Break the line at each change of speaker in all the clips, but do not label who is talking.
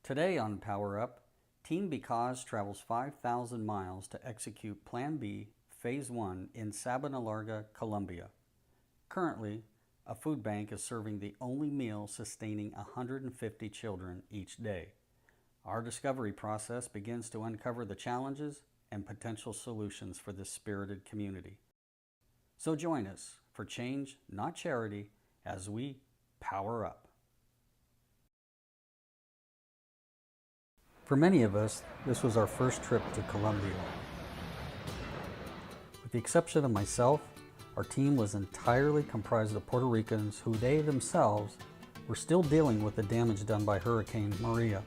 Today on PowerUp, Team Beecause travels 5,000 miles to execute Plan B, Phase 1 in Sabanalarga, Colombia. Currently, a food bank is serving the only meal sustaining 150 children each day. Our discovery process begins to uncover the challenges and potential solutions for this spirited community. So join us for change, not charity, as we power up. For many of us, this was our first trip to Colombia. With the exception of myself, our team was entirely comprised of Puerto Ricans who they themselves were still dealing with the damage done by Hurricane Maria.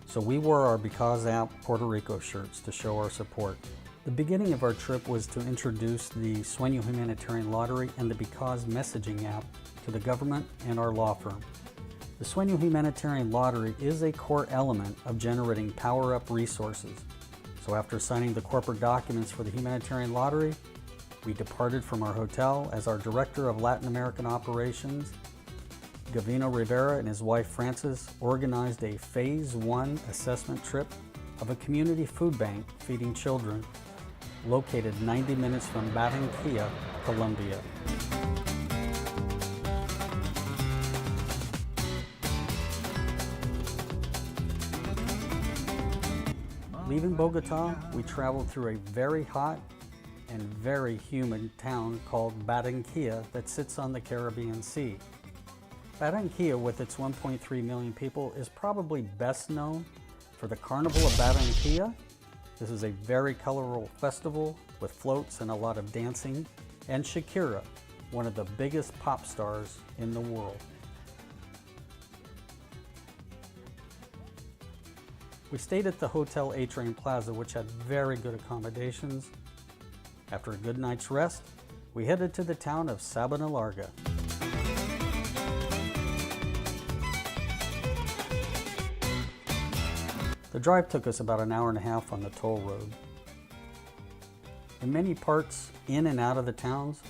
So we wore our Beecause app Puerto Rico shirts to show our support. The beginning of our trip was to introduce the Sueño Humanitarian Lottery and the Beecause messaging app to the government and our law firm. The Sueño Humanitarian Lottery is a core element of generating PowerUp resources. So after signing the corporate documents for the Humanitarian Lottery, we departed from our hotel as our Director of Latin American Operations, Gavino Rivera, and his wife Frances organized a Phase 1 assessment trip of a community food bank feeding children located 90 minutes from Barranquilla, Colombia. Leaving Bogota, we traveled through a very hot and very humid town called Barranquilla that sits on the Caribbean Sea. Barranquilla, with its 1.3 million people, is probably best known for the Carnival of Barranquilla. This is a very colorful festival with floats and a lot of dancing, and Shakira, one of the biggest pop stars in the world. We stayed at the Hotel A-Train Plaza, which had very good accommodations. After a good night's rest, we headed to the town of Sabanalarga. The drive took us about an hour and a half on the toll road. In many parts in and out of the towns,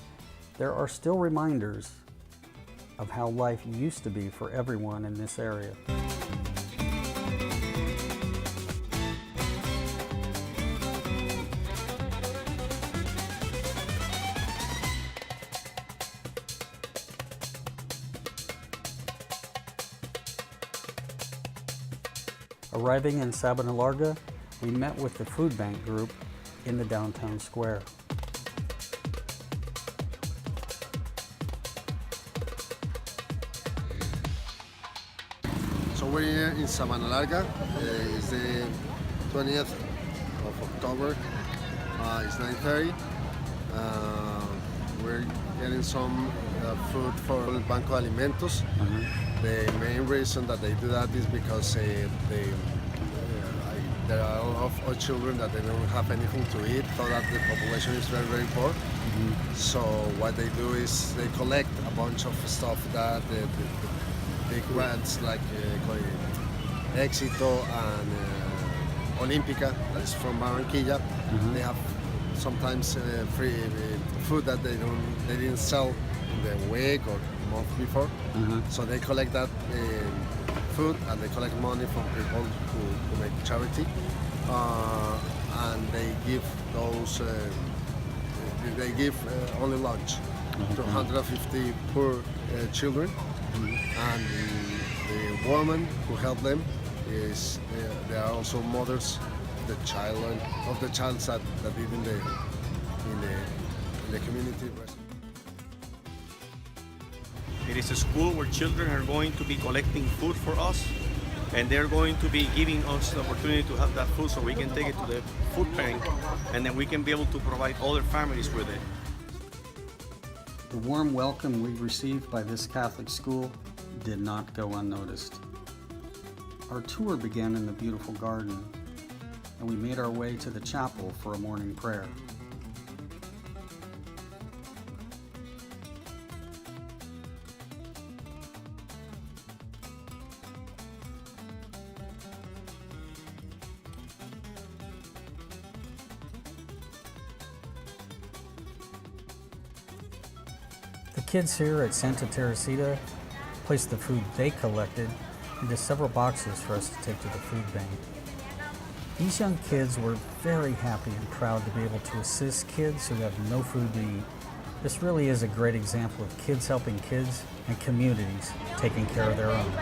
there are still reminders of how life used to be for everyone in this area. Arriving in Sabanalarga, we met with the food bank group in the downtown square.
So we're here in Sabanalarga. It's the 20th of October. It's 9:30. We're getting some food for El Banco de Alimentos. The main reason that they do that is because there are a lot of children that they don't have anything to eat, so that the population is very, very poor. So what they do is they collect a bunch of stuff that the big brands like Éxito and Olímpica, that is from Barranquilla, they have sometimes free food that they didn't sell in the week or month before. So they collect that food and they collect money from people who make charity, and they give those only lunch to 150 poor children, and the woman who helped them is they are also mothers of the child that live in the community.
It is a school where children are going to be collecting food for us, and they're going to be giving us the opportunity to have that food so we can take it to the food bank, and then we can be able to provide other families with it.
The warm welcome we received by this Catholic school did not go unnoticed. Our tour began in the beautiful garden, and we made our way to the chapel for a morning prayer. The kids here at Santa Teresita placed the food they collected into several boxes for us to take to the food bank. These young kids were very happy and proud to be able to assist kids who have no food to eat. This really is a great example of kids helping kids and communities taking care of their own.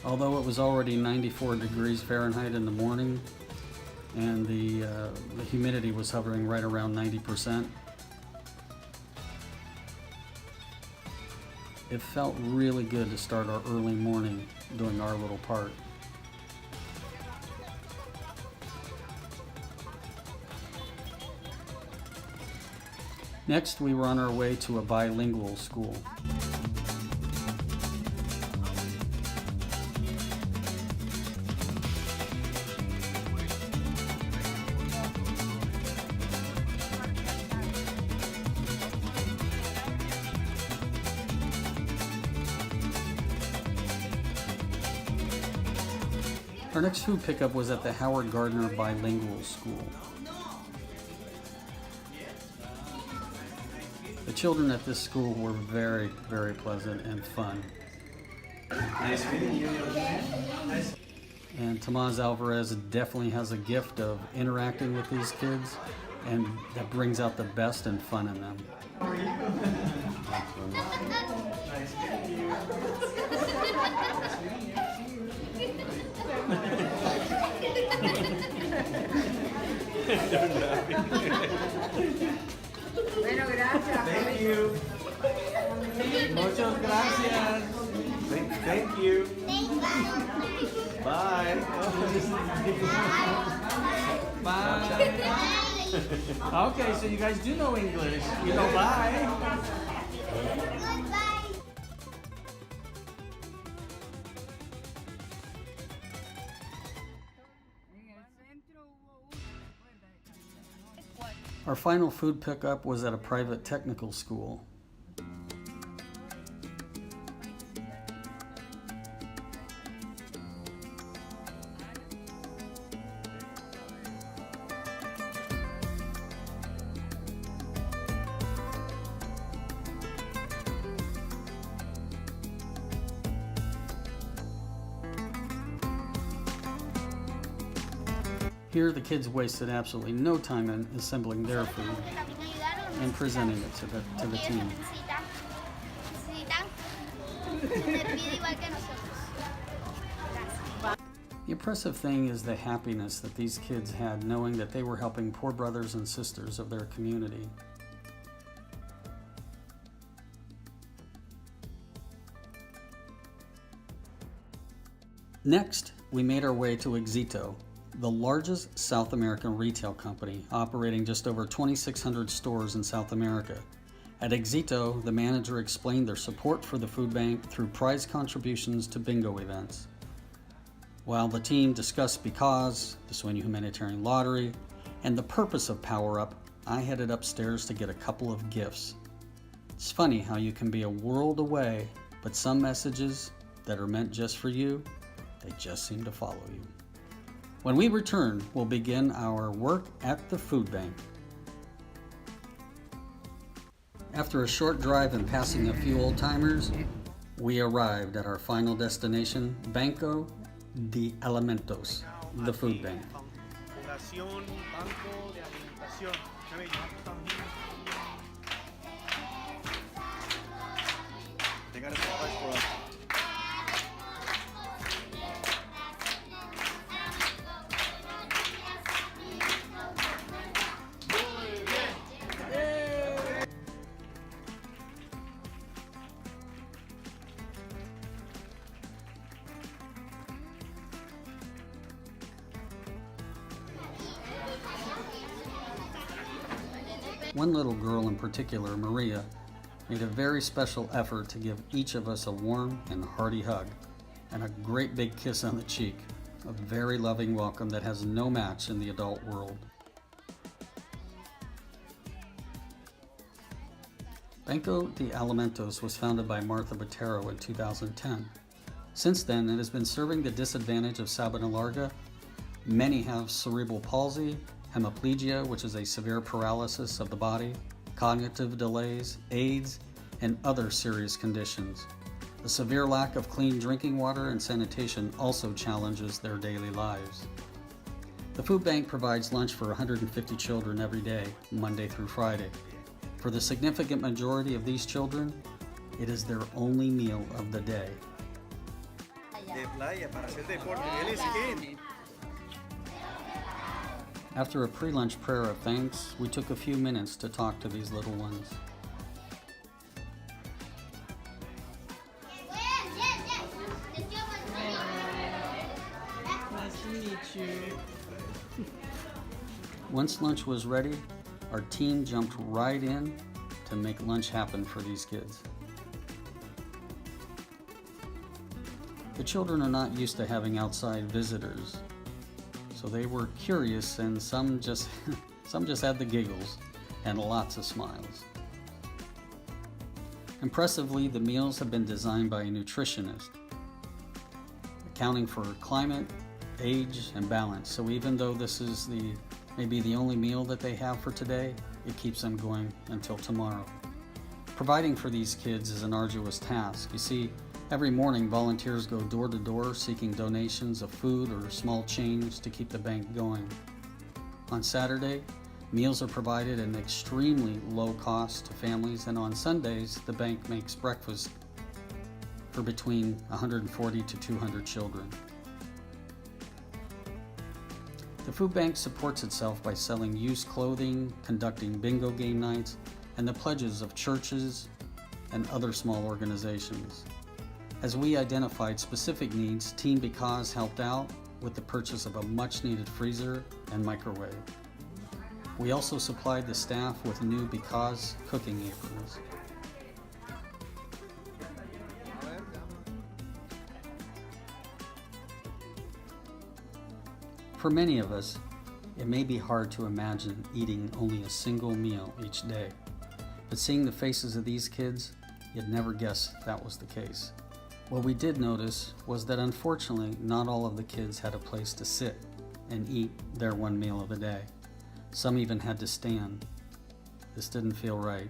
Although it was already 94 degrees Fahrenheit in the morning and the humidity was hovering right around 90%, it felt really good to start our early morning doing our little part. Next, we were on our way to a bilingual school. Our next food pickup was at the Howard Gardner Bilingual School. The children at this school were very, very pleasant and fun. Nice meeting you. And Tomas Alvarez definitely has a gift of interacting with these kids, and that brings out the best and fun in them. How are you? Nice meeting you.
Bueno, gracias.
Thank you. Muchas gracias. Thank you. Bye.
Bye. Okay, so you guys do know English. You know bye.
Our final food pickup was at a private technical school. Here, the kids wasted absolutely no time in assembling their food and presenting it to the team. The impressive thing is the happiness that these kids had knowing that they were helping poor brothers and sisters of their community. Next, we made our way to Éxito, the largest South American retail company, operating just over 2,600 stores in South America. At Éxito, the manager explained their support for the food bank through prize contributions to bingo events. While the team discussed Beecause, the Sueño Humanitarian Lottery, and the purpose of PowerUp, I headed upstairs to get a couple of gifts. It's funny how you can be a world away, but some messages that are meant just for you, they just seem to follow you. When we return, we'll begin our work at the food bank. After a short drive and passing a few old-timers, we arrived at our final destination, Banco de Alimentos, the food bank.
They got a surprise for us.
One little girl in particular, Maria, made a very special effort to give each of us a warm and hearty hug and a great big kiss on the cheek, a very loving welcome that has no match in the adult world. Banco de Alimentos was founded by Martha Botero in 2010. Since then, it has been serving the disadvantaged of Sabanalarga. Many have cerebral palsy, hemiplegia, which is a severe paralysis of the body, cognitive delays, AIDS, and other serious conditions. The severe lack of clean drinking water and sanitation also challenges their daily lives. The food bank provides lunch for 150 children every day, Monday through Friday. For the significant majority of these children, it is their only meal of the day. After a pre-lunch prayer of thanks, we took a few minutes to talk to these little ones.
Nice to meet you.
Once lunch was ready, our team jumped right in to make lunch happen for these kids. The children are not used to having outside visitors, so they were curious, and some just had the giggles and lots of smiles. Impressively, the meals have been designed by a nutritionist, accounting for climate, age, and balance. So even though this is maybe the only meal that they have for today, it keeps them going until tomorrow. Providing for these kids is an arduous task. You see, every morning volunteers go door to door seeking donations of food or small change to keep the bank going. On Saturday, meals are provided at an extremely low cost to families, and on Sundays, the bank makes breakfast for between 140 to 200 children. The food bank supports itself by selling used clothing, conducting bingo game nights, and the pledges of churches and other small organizations. As we identified specific needs, Team Beecause helped out with the purchase of a much-needed freezer and microwave. We also supplied the staff with new Beecause cooking aprons. For many of us, it may be hard to imagine eating only a single meal each day, but seeing the faces of these kids, you'd never guess that was the case. What we did notice was that unfortunately, not all of the kids had a place to sit and eat their one meal of the day. Some even had to stand. This didn't feel right.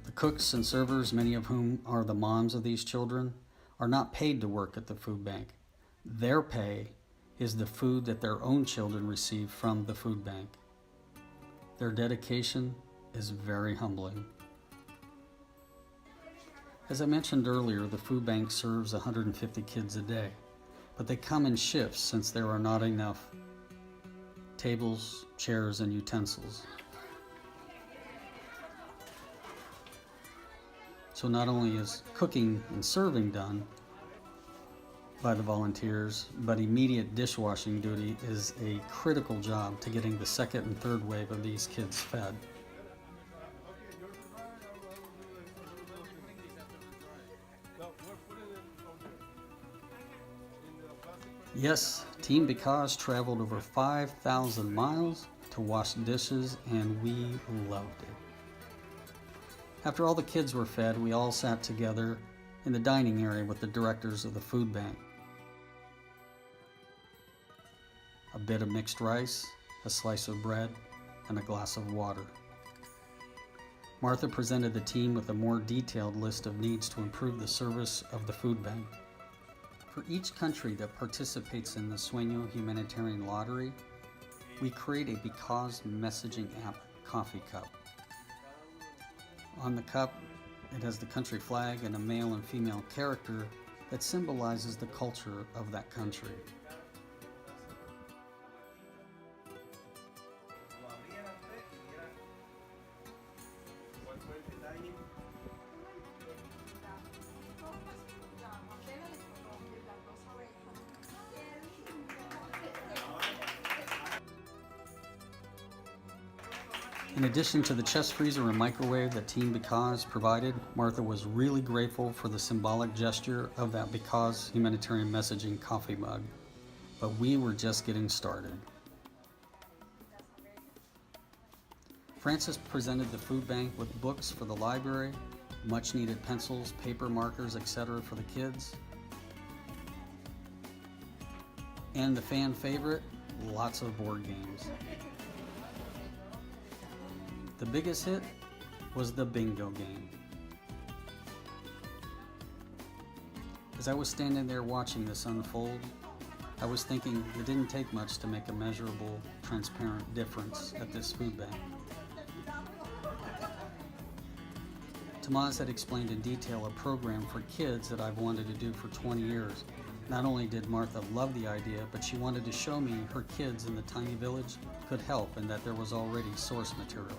The cooks and servers, many of whom are the moms of these children, are not paid to work at the food bank. Their pay is the food that their own children receive from the food bank. Their dedication is very humbling. As I mentioned earlier, the food bank serves 150 kids a day, but they come in shifts since there are not enough tables, chairs, and utensils. So not only is cooking and serving done by the volunteers, but immediate dishwashing duty is a critical job to getting the second and third wave of these kids fed. Yes, Team Beecause traveled over 5,000 miles to wash dishes, and we loved it. After all the kids were fed, we all sat together in the dining area with the directors of the food bank. A bit of mixed rice, a slice of bread, and a glass of water. Martha presented the team with a more detailed list of needs to improve the service of the food bank. For each country that participates in the Sueño Humanitarian Lottery, we create a Beecause messaging app coffee cup. On the cup, it has the country flag and a male and female character that symbolizes the culture of that country. In addition to the chest freezer and microwave that Team Beecause provided, Martha was really grateful for the symbolic gesture of that Beecause humanitarian messaging coffee mug. But we were just getting started. Francis presented the food bank with books for the library, much needed pencils, paper markers, etc. for the kids. And the fan favorite, lots of board games. The biggest hit was the bingo game. As I was standing there watching this unfold, I was thinking it didn't take much to make a measurable, transparent difference at this food bank. Tomas had explained in detail a program for kids that I've wanted to do for 20 years. Not only did Martha love the idea, but she wanted to show me her kids in the tiny village could help and that there was already source material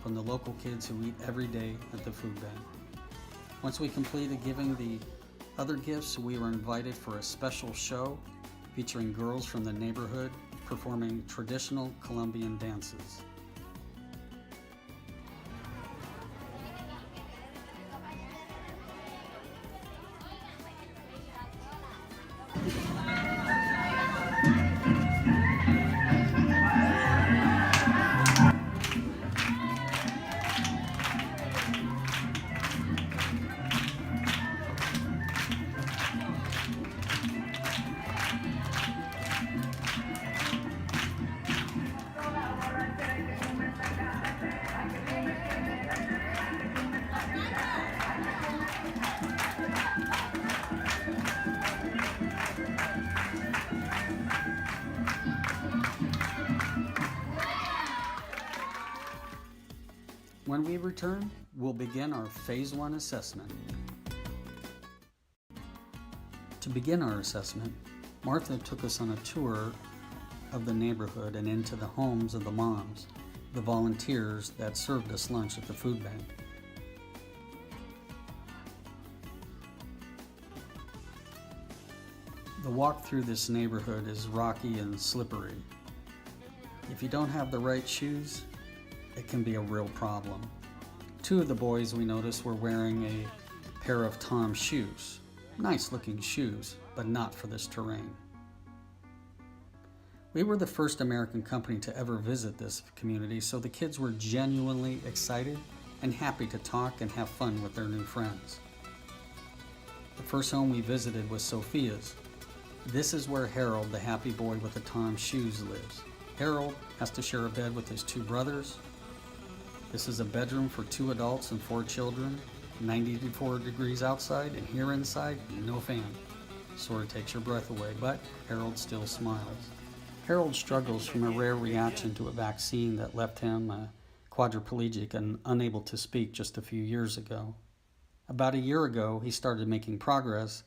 from the local kids who eat every day at the food bank. Once we completed giving the other gifts, we were invited for a special show featuring girls from the neighborhood performing traditional Colombian dances. When we return, we'll begin our Phase 1 assessment. To begin our assessment, Martha took us on a tour of the neighborhood and into the homes of the moms, the volunteers that served us lunch at the food bank. The walk through this neighborhood is rocky and slippery. If you don't have the right shoes, it can be a real problem. Two of the boys we noticed were wearing a pair of Tom shoes. Nice looking shoes, but not for this terrain. We were the first American company to ever visit this community, so the kids were genuinely excited and happy to talk and have fun with their new friends. The first home we visited was Sophia's. This is where Harold, the happy boy with the Tom shoes, lives. Harold has to share a bed with his two brothers. This is a bedroom for 2 adults and 4 children, 94 degrees outside, and here inside, no fan. Sort of takes your breath away, but Harold still smiles. Harold struggles from a rare reaction to a vaccine that left him quadriplegic and unable to speak just a few years ago. About a year ago, he started making progress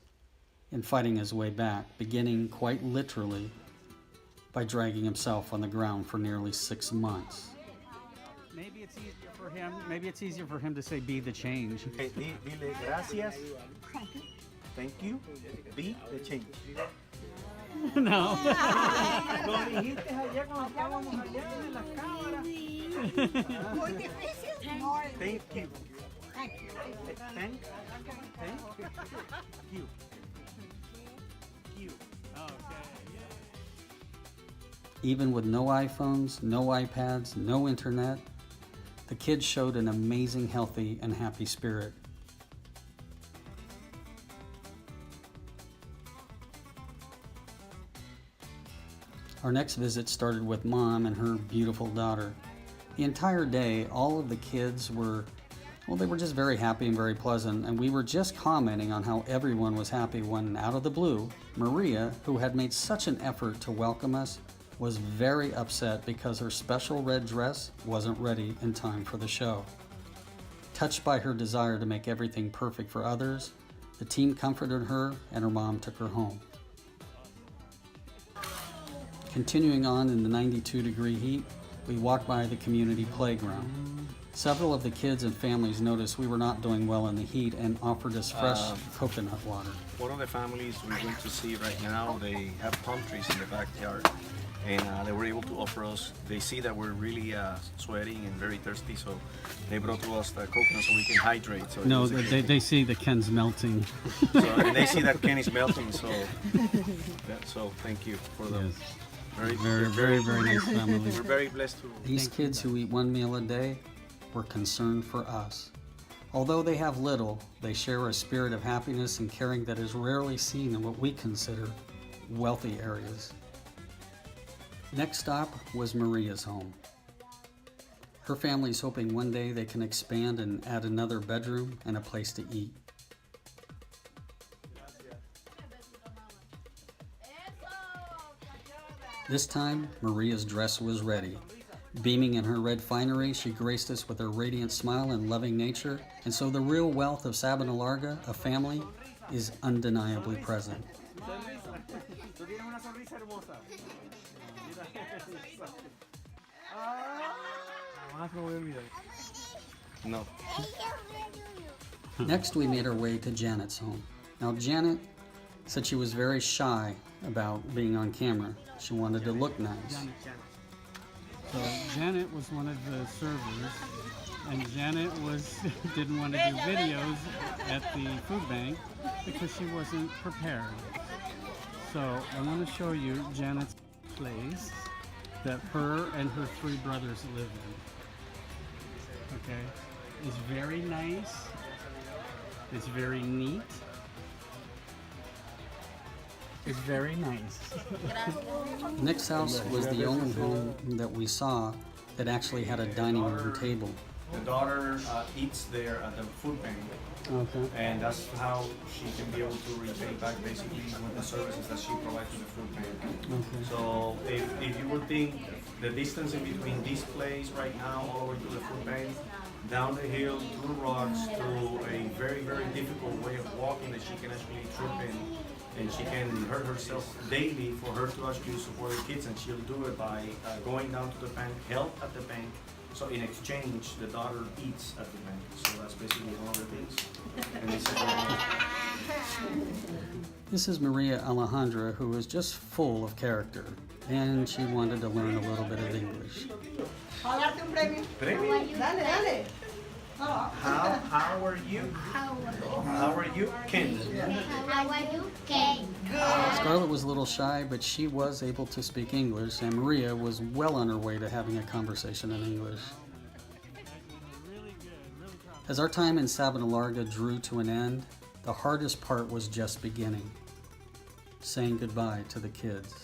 in fighting his way back, beginning quite literally by dragging himself on the ground for nearly 6 months.
Maybe it's easier for him to say be the change.
Okay, dile gracias. Thank you. Be the change.
No.
Lo dijiste ayer cuando estábamos allá en la cámara.
Muy difícil. No,
Thank you.
thank you.
Thank you. You.
Even with no iPhones, no iPads, no internet, the kids showed an amazing, healthy, and happy spirit. Our next visit started with Mom and her beautiful daughter. The entire day, all of the kids were just very happy and very pleasant, and we were just commenting on how everyone was happy when, out of the blue, Maria, who had made such an effort to welcome us, was very upset because her special red dress wasn't ready in time for the show. Touched by her desire to make everything perfect for others, the team comforted her and her mom took her home. Continuing on in the 92-degree heat, we walked by the community playground. Several of the kids and families noticed we were not doing well in the heat and offered us fresh coconut water.
One of the families we're going to see right now, they have palm trees in the backyard, and they were able to offer us, they see that we're really sweating and very thirsty, so they brought to us the coconut so we can hydrate. So
No, they see the Ken's melting.
and they see that Ken is melting, so thank you for them.
Yes.
Very,
Very nice family.
We're very blessed to.
These kids who eat one meal a day were concerned for us. Although they have little, they share a spirit of happiness and caring that is rarely seen in what we consider wealthy areas. Next stop was Maria's home. Her family's hoping one day they can expand and add another bedroom and a place to eat. This time, Maria's dress was ready. Beaming in her red finery, she graced us with her radiant smile and loving nature, and so the real wealth of Sabanalarga, a family, is undeniably present.
No.
Next, we made our way to Janet's home. Now, Janet said she was very shy about being on camera. She wanted to look nice.
So Janet was one of the servers, and Janet didn't want to do videos at the food bank because she wasn't prepared. So I want to show you Janet's place that her and her 3 brothers live in. Okay, it's very nice. It's very neat. It's very nice.
Next house was the only home that we saw that actually had a dining room table.
The daughter eats there at the food bank,
Okay.
and that's how she can be able to repay back basically with the services that she provides to the food bank.
Okay.
So if you would think the distance in between this place right now all the way to the food bank, down the hill, through rocks, through a very, very difficult way of walking that she can actually trip in, and she can hurt herself daily for her to actually support the kids, and she'll do it by going down to the bank, help at the bank. So in exchange, the daughter eats at the bank. So that's basically one of the things. And they said,
This is Maria Alejandra, who is just full of character, and she wanted to learn a little bit of English.
"Premio?
Dale.
How are you? How are you, Ken?
How are you? Okay.
Scarlett was a little shy, but she was able to speak English, and Maria was well on her way to having a conversation in English. As our time in Sabanalarga drew to an end, the hardest part was just beginning, saying goodbye to the kids.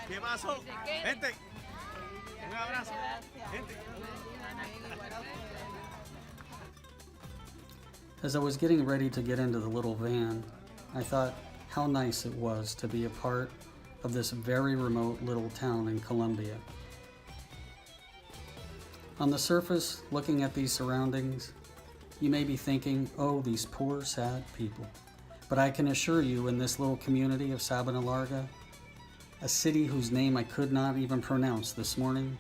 ¿Qué pasó? Gente, un abrazo. Gente.
As I was getting ready to get into the little van, I thought how nice it was to be a part of this very remote little town in Colombia. On the surface, looking at these surroundings, you may be thinking, oh, these poor, sad people. But I can assure you, in this little community of Sabanalarga, a city whose name I could not even pronounce this morning,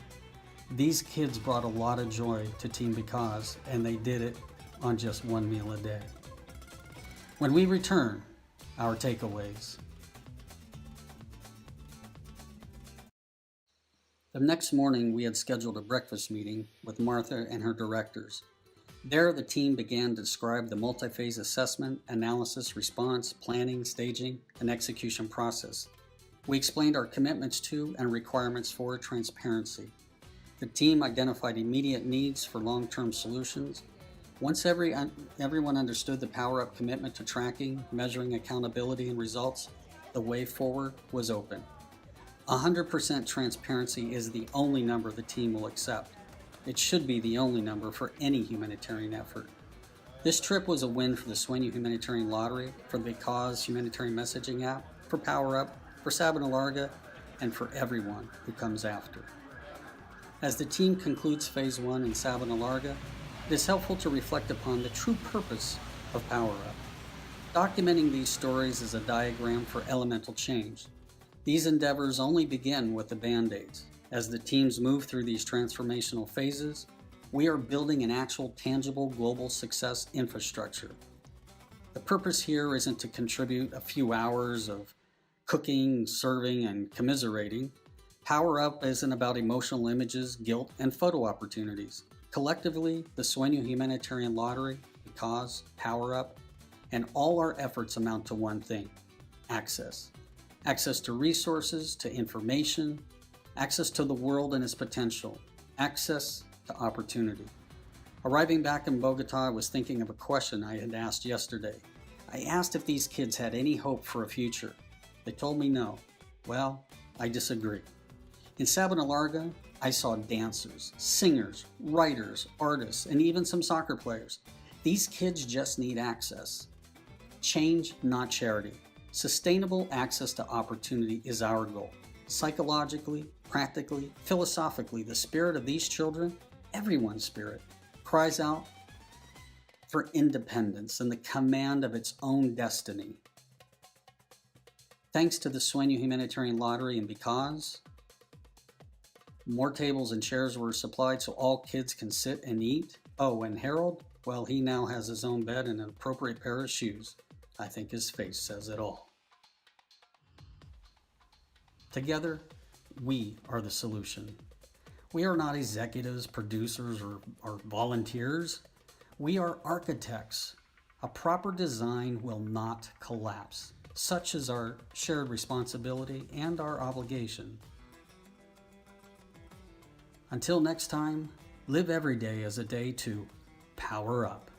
these kids brought a lot of joy to Team Beecause, and they did it on just one meal a day. When we return, our takeaways. The next morning, we had scheduled a breakfast meeting with Martha and her directors. There, the team began to describe the multi-phase assessment, analysis, response, planning, staging, and execution process. We explained our commitments to and requirements for transparency. The team identified immediate needs for long-term solutions. Once everyone understood the PowerUp commitment to tracking, measuring accountability, and results, the way forward was open. 100% transparency is the only number the team will accept. It should be the only number for any humanitarian effort. This trip was a win for the Sueño Humanitarian Lottery, for the Beecause Humanitarian Messaging app, for PowerUp, for Sabanalarga, and for everyone who comes after. As the team concludes Phase 1 in Sabanalarga, it is helpful to reflect upon the true purpose of PowerUp. Documenting these stories is a diagram for elemental change. These endeavors only begin with the Band-Aids. As the teams move through these transformational phases, we are building an actual tangible global success infrastructure. The purpose here isn't to contribute a few hours of cooking, serving, and commiserating. PowerUp isn't about emotional images, guilt, and photo opportunities. Collectively, the Sueño Humanitarian Lottery Beecause, PowerUp, and all our efforts amount to one thing: access. Access to resources, to information, access to the world and its potential, access to opportunity. Arriving back in Bogota, I was thinking of a question I had asked yesterday. I asked if these kids had any hope for a future. They told me no. Well, I disagree. In Sabanalarga, I saw dancers, singers, writers, artists, and even some soccer players. These kids just need access. Change, not charity. Sustainable access to opportunity is our goal. Psychologically, practically, philosophically, the spirit of these children, everyone's spirit, cries out for independence and the command of its own destiny. Thanks to the Sueño Humanitarian Lottery and Beecause, more tables and chairs were supplied so all kids can sit and eat. Oh, and Harold, well, he now has his own bed and an appropriate pair of shoes. I think his face says it all. Together, we are the solution. We are not executives, producers, or volunteers. We are architects. A proper design will not collapse. Such is our shared responsibility and our obligation. Until next time, live every day as a day to power up.